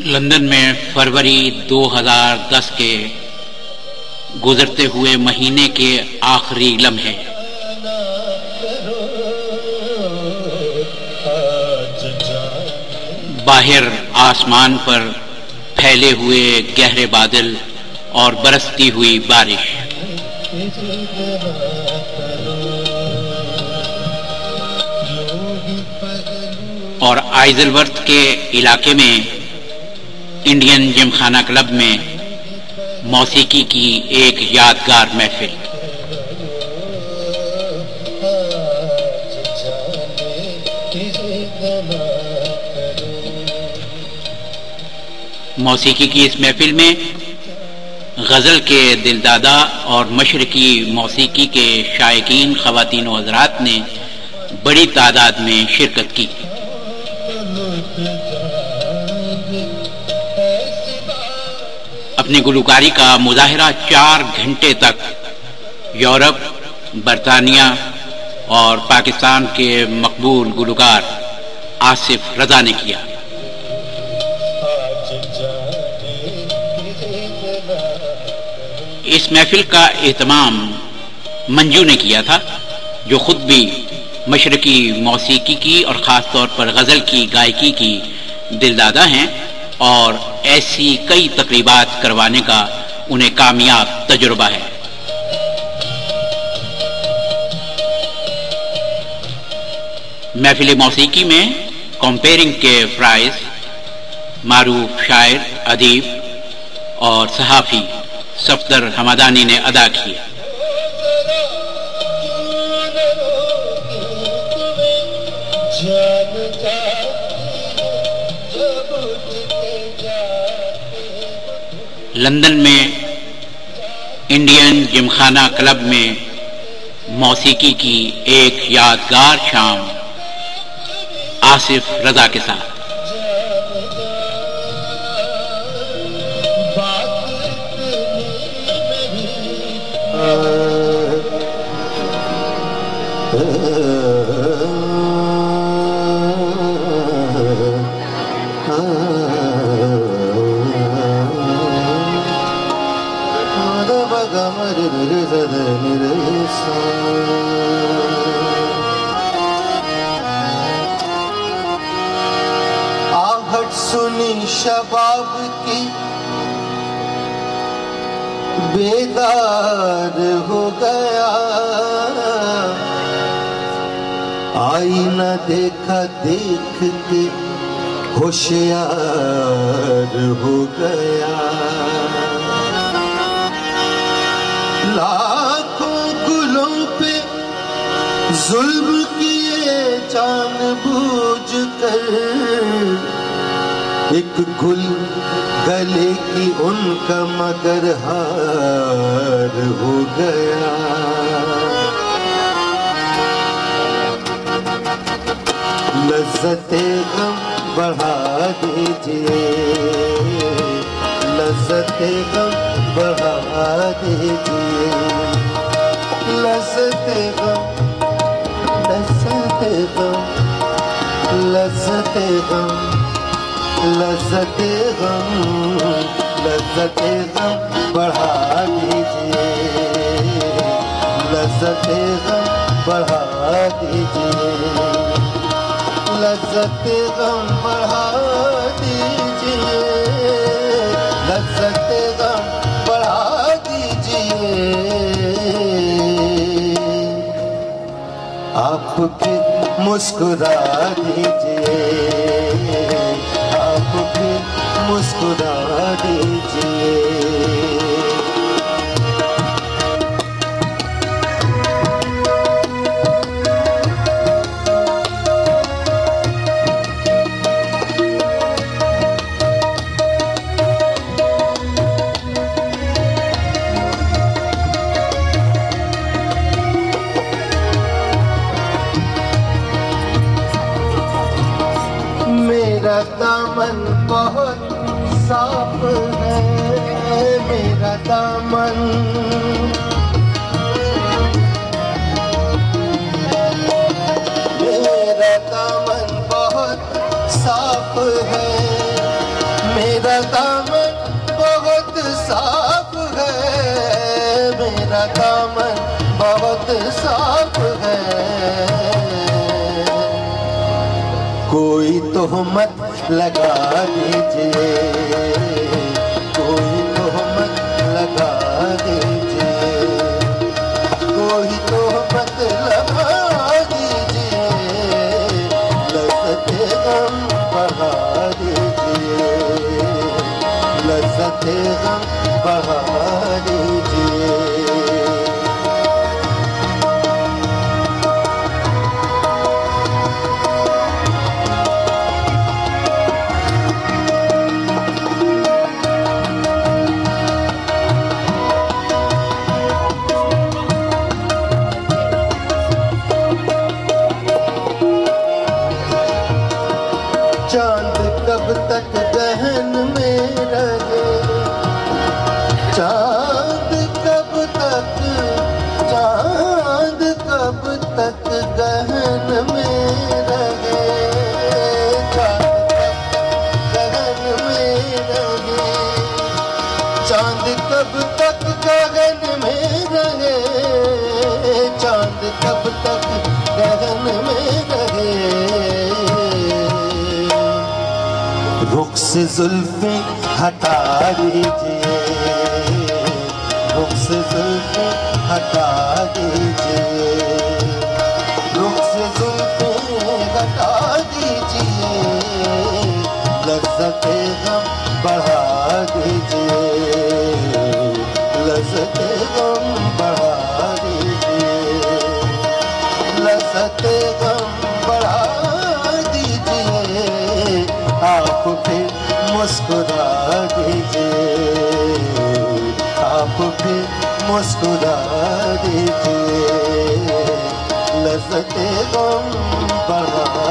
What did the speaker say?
London में फरवरी 2010 के गुजरते हुए महीने के आखिरी लम्हे। बाहर आसमान पर फैले हुए गहरे बादल और बरसती हुई बारिश। और आइजलवर्थ के इलाके में इंडियन जिमखाना क्लब में मौसीकी की एक यादगार महफिल। मौसीकी की इस महफिल में गज़ल के दिलदादा और मशरकी मौसीकी के शायकीन ख़वातीन व हज़रात ने बड़ी तादाद में शिरकत की। अपनी गुलकारी का मुजाहिरा 4 घंटे तक यूरोप, बरतानिया और पाकिस्तान के मकबूल गुलकार आसिफ रजा ने किया। इस महफिल का एहतमाम मंजू ने किया था, जो खुद भी मशरकी मौसीकी की और ख़ास तौर पर गज़ल की गायकी की दिलदादा हैं और ऐसी कई तकरीबात करवाने का उन्हें कामयाब तजुर्बा है। महफिल मौसीकी में कंपेयरिंग के प्राइज मारूफ शायर, अदीब और सहाफ़ी सफदर हमदानी ने अदा किए। लंदन में इंडियन जिमखाना क्लब में मौसीकी की एक यादगार शाम आसिफ रजा के साथ। आहट सुनी शबाब की बेदार हो गया, आई न देखा देख के होशियार हो गया। लाखों गुलों पे जुल्म किए जानबूझ कर, एक गुल गले की उनका मगर हार हो गया। लज़्ज़ते गम बढ़ा दीजिए, लज़्ज़ते गम बढ़ा दीजिए, लज़्ज़ते गम, लज़्ज़ते गम, लज़्ज़ते गम, लज़्ज़ते गम, लज़्ज़ते गम बढ़ा दीजिए, लज़्ज़ते गम बढ़ा दीजिए, लज़्ज़ते गम बढ़ा दीजिए, लज़्ज़ते गम बढ़ा दीजिए। आप भी मुस्कुरा दीजिए, आप भी मुस्कुरा दीजिए। मेरा दामन बहुत साफ है, मेरा दामन तोहमत लगा दीजिए, कोई तोहमत लगा दीजिए, कोई तोहमत लगा दीजिए, लज़्ज़त गम बढ़ा दीजिए, लज़्ज़त गम बढ़ा दीजिए। चांद कब तक गहन में रहे, चांद कब तक, चांद कब तक गहन में रहे, चांद कब तक गगन में रहे, चांद कब तक गगन में रहे। रुख से जुल्फे हटा दीजिए, रुख से जुल्फे हटा दीजिए, रुख से जुल्फे हटा दीजिए, लज़्ज़त गम बढ़ा दीजिए, लज़्ज़त गम बढ़ा दीजिए, लज़्ज़त गम बढ़ा दीजिए, आप फिर मुस्कुरा दीजिए, आप फिर मुस्कुरा दीजिए, लज़्ज़त गम बढ़ा